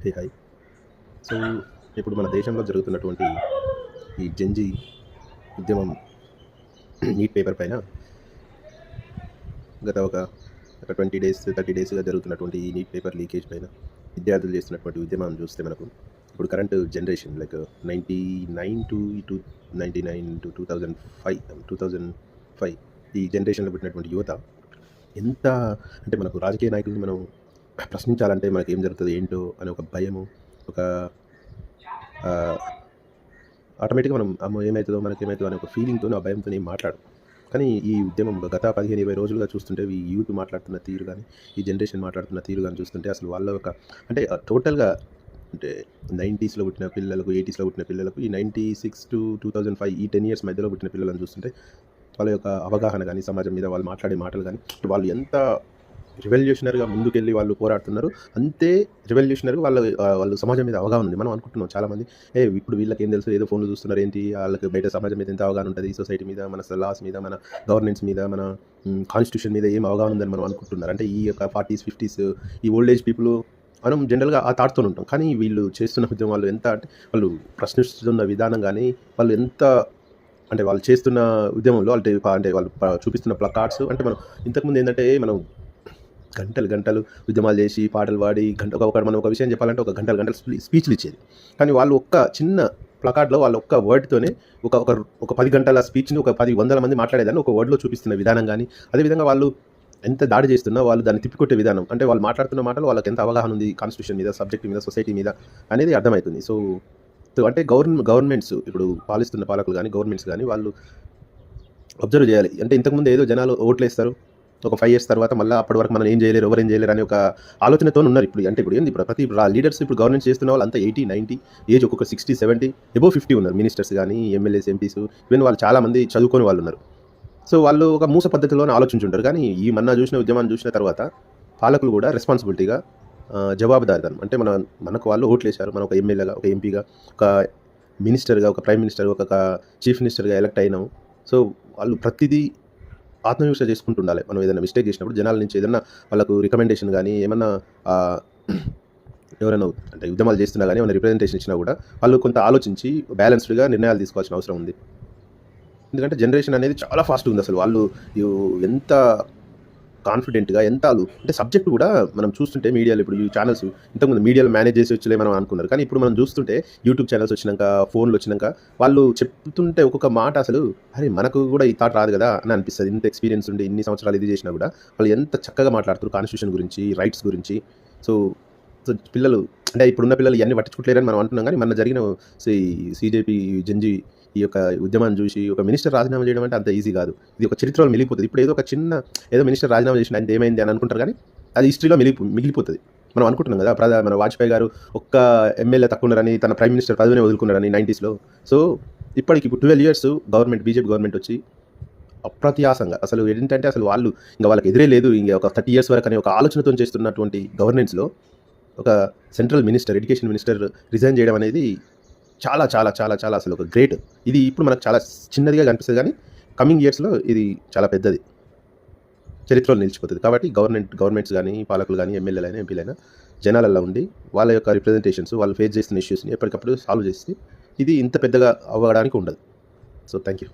Hey hi. So, ఇప్పుడు మన దేశంలో జరుగుతున్నటువంటి ఈ జెన్‌జీ ఉద్యమం నీట్ పేపర్ పైన గత ఒక 20 డేస్, 30 డేస్‌గా జరుగుతున్నటువంటి ఈ నీట్ పేపర్ లీకేజ్ పైన విద్యార్థులు చేస్తున్నటువంటి ఉద్యమం చూస్తే మనకు ఇప్పుడు కరెంట్ జనరేషన్ లైక్ 99 టు 2005 ఈ జనరేషన్‌లో పుట్టినటువంటి యువత ఎంత అంటే మనకు రాజకీయ నాయకుల్ని మనం ప్రశ్నించాలంటే మనకేం జరుగుతది ఏంటో అనే ఒక భయము, ఒక ఆహ్, ఆటోమేటిక్‌గా మనం అమ్మో! ఏమైతదో, మనకేమైతదో అనే ఒక ఫీలింగ్‌తోని, ఆ భయంతోని ఏం మాట్లాడం. కానీ ఈ ఉద్యమం గత 15, 20 రోజులుగా చూస్తుంటే ఈ యూత్ మాట్లాడుతున్న తీరు గాని, ఈ జనరేషన్ మాట్లాడుతున్న తీరు గాని చూస్తుంటే అసలు వాళ్ళ ఒక అంటే టోటల్‌గా అంటే 90స్‌లో పుట్టిన పిల్లలకు, 80స్‌లో పుట్టిన పిల్లలకు, ఈ 96-2005 ఈ 10 ఇయర్స్ మధ్యలో పుట్టిన పిల్లలను చూస్తుంటే వాళ్ళ యొక్క అవగాహన గాని, సమాజం మీద వాళ్ళు మాట్లాడే మాటలు గాని, వాళ్ళు ఎంత రివల్యూషనరీగా ముందుకెళ్ళి వాళ్ళు పోరాడుతున్నారు. అంతే రివల్యూషనరీగా వాళ్ళు సమాజం మీద అవగాహన ఉంది. మనం అనుకుంటున్నాం చాలామంది, ఇప్పుడు వీళ్ళకేం తెలుసు, ఏదో ఫోన్‌లో చూస్తున్నారు ఏంటి, ఆళ్ళకి బయట సమాజం మీద ఎంత అవగాహన ఉంటది, సొసైటీ మీద, మన లాస్ మీద, మన గవర్నెన్స్ మీద, మన కాన్స్టిట్యూషన్ మీద ఏం అవగాహన ఉందని మనం అనుకుంటున్నారు. అంటే ఈ యొక్క 40స్, 50స్ ఈ ఓల్డ్ ఏజ్ పీపుల్ మనం జనరల్‌గా ఆ థాట్‌తోని ఉంటాం. కానీ వీళ్ళు చేస్తున్న ఉద్యమాలు ఎంత అంటే వాళ్ళు ప్రశ్నిస్తున్న విధానం గాని, వాళ్ళు ఎంత అంటే వాళ్ళు చేస్తున్న ఉద్యమంలో అంటే వాళ్ళు చూపిస్తున్న ప్లకార్డ్స్ అంటే మనం ఇంతకుముందు ఏందంటే మనం గంటలు గంటలు ఉద్యమాలు చేసి, పాటలు పాడి మనం ఒక విషయం చెప్పాలంటే ఒక గంటలు గంటలు స్పీచ్‌లు ఇచ్చేది. కానీ వాళ్ళు ఒక్క చిన్న ప్లకార్డ్‌లో వాళ్ళ ఒక్క వర్డ్‌తోనే ఒక ఒక ఒక 10 గంటల స్పీచ్‌ని ఒక 10 వందల మంది మాట్లాడేదాన్ని ఒక వర్డ్‌లో చూపిస్తున్న విధానం గాని, అదేవిధంగా వాళ్ళు ఎంత దాడి చేస్తున్నా వాళ్ళు దాన్ని తిప్పికొట్టే విధానం, అంటే వాళ్ళు మాట్లాడుతున్న మాటలు వాళ్ళకి ఎంత అవగాహన ఉంది కాన్స్టిట్యూషన్ మీద, సబ్జెక్ట్ మీద, సొసైటీ మీద అనేది అర్థమవుతుంది. సో, అంటే గవర్నమెంట్స్ ఇప్పుడు పాలిస్తున్న పాలకులు గాని, గవర్నమెంట్స్ గాని వాళ్ళు అబ్జర్వ్ చేయాలి. అంటే ఇంతకుముందు ఏదో జనాలు ఓట్లేస్తారు. ఒక 5 ఇయర్స్ తర్వాత మళ్ళా అప్పటి వరకు మనం ఏం చేయలేరు, ఎవరేం చేయలేరు అనే ఒక ఆలోచనతోని ఉన్నారు ఇప్పుడు. అంటే ఇప్పుడు ఏంది, ప్రతి లీడర్స్ ఇప్పుడు గవర్నమెంట్ చేస్తున్న వాళ్ళు అంతా 80, 90 ఏజ్, ఒక్కొక్క 60, 70 అబోవ్ 50 ఉన్నారు. మినిస్టర్స్ గానీ, ఎమ్మెల్యేస్, ఎంపీస్, ఈవెన్ వాళ్ళు చాలామంది చదువుకోని వాళ్ళు ఉన్నారు. సో, వాళ్ళు ఒక మూస పద్ధతిలోనే ఆలోచించుంటారు. కానీ ఈ మొన్న చూసిన ఉద్యమాన్ని చూసిన తర్వాత పాలకులు కూడా రెస్పాన్సిబిలిటీగా జవాబుదారీతనం అంటే మనకు వాళ్ళు ఓట్లేశారు. మనం ఒక ఎమ్మెల్యేగా, ఒక ఎంపీగా, ఒక మినిస్టర్‌గా, ఒక ప్రైమ్ మినిస్టర్‌గా, ఒక చీఫ్ మినిస్టర్‌గా ఎలక్ట్ అయినాము. సో, వాళ్ళు ప్రతిదీ ఆత్మవిమర్శ చేసుకుంటూ ఉండాలి. మనం ఏదైనా మిస్టేక్ చేసినప్పుడు జనాల నుంచి ఏదన్నా వాళ్ళకు రికమెండేషన్ గానీ, ఏమన్నా ఆహ్, ఎవరైనా అంటే ఉద్యమాలు చేస్తున్నా గానీ, ఏమైనా రిప్రజెంటేషన్ ఇచ్చినా కూడా వాళ్ళు కొంత ఆలోచించి బ్యాలెన్స్డ్‌గా నిర్ణయాలు తీసుకోవాల్సిన అవసరం ఉంది. ఎందుకంటే జనరేషన్ అనేది చాలా ఫాస్ట్‌గా ఉంది అసలు. వాళ్ళు ఎంత కాన్ఫిడెంట్‌గా అంటే సబ్జెక్ట్ కూడా మనం చూస్తుంటే మీడియాలో ఇప్పుడు ఈ ఛానెల్స్ ఇంతకుముందు మీడియాలో మేనేజ్ చేసేయొచ్చులే మనం అనుకున్నారు. కానీ ఇప్పుడు మనం చూస్తుంటే యూట్యూబ్ ఛానెల్స్ వచ్చినాక, ఫోన్‌లు వచ్చినాక వాళ్ళు చెప్తుంటే ఒక్కొక్క మాట అసలు అరే! మనకు కూడా ఈ థాట్ రాదు కదా అని అనిపిస్తది. ఇంత ఎక్స్‌పీరియన్స్ ఉండి ఇన్ని సంవత్సరాలు ఇది చేసినా కూడా వాళ్ళు ఎంత చక్కగా మాట్లాడుతున్నారు కాన్స్టిట్యూషన్ గురించి, రైట్స్ గురించి. సో, పిల్లలు అంటే ఇప్పుడున్న పిల్లలు ఇయన్నీ పట్టించుకుంటలేరని మనం అంటున్నాం. కానీ మొన్న జరిగిన సి సీజేపీ జెన్‌జీ ఈ యొక్క ఉద్యమాన్ని చూసి ఒక మినిస్టర్ రాజీనామా చేయడం అంటే అంత ఈజీ కాదు. ఇది ఒక చరిత్రలో మిగిలిపోతది. ఇప్పుడు ఏదో మినిస్టర్ రాజీనామా చేసిండు ఆయనది ఏమైంది అని అనుకుంటారు కానీ అది హిస్టరీలో మిగిలిపోతది. మనం అనుకుంటున్నాం కదా! మన వాజ్పేయి గారు ఒక్క ఎమ్మెల్యే తక్కువున్నారని తన ప్రైమ్ మినిస్టర్ పదవినే వదులుకున్నారని 90స్‌లో. సో, ఇప్పటికి ఇప్పుడు 12 ఇయర్స్ బీజేపీ గవర్నమెంట్ వచ్చి అప్రత్యాసంగా అసలు ఏంటంటే అసలు వాళ్ళకి ఎదురే లేదు. ఇంక ఒక 30 ఇయర్స్ వరకు అనే ఒక ఆలోచనతోని చేస్తున్నటువంటి గవర్నెన్స్‌లో ఒక central minister, education minister resign చేయడం అనేది చాలా చాలా చాలా చాలా అసలు ఒక గ్రేట్. ఇది ఇప్పుడు మనకు చాలా చిన్నదిగా కనిపిస్తది కానీ కమింగ్ ఇయర్స్‌లో ఇది చాలా పెద్దది. చరిత్రలో నిలిచిపోతది. కాబట్టి గవర్నమెంట్స్ గానీ, పాలకులు గానీ, ఎమ్మెల్యేలైనా, ఎంపీలైనా జనాలల్ల ఉండి వాళ్ళ యొక్క రిప్రజెంటేషన్స్, వాళ్ళు ఫేస్ చేస్తున్న ఇష్యూస్‌ని ఎప్పటికప్పుడు సాల్వ్ చేసి ఇది ఇంత పెద్దగా అవ్వడానికి ఉండదు. So, thank you.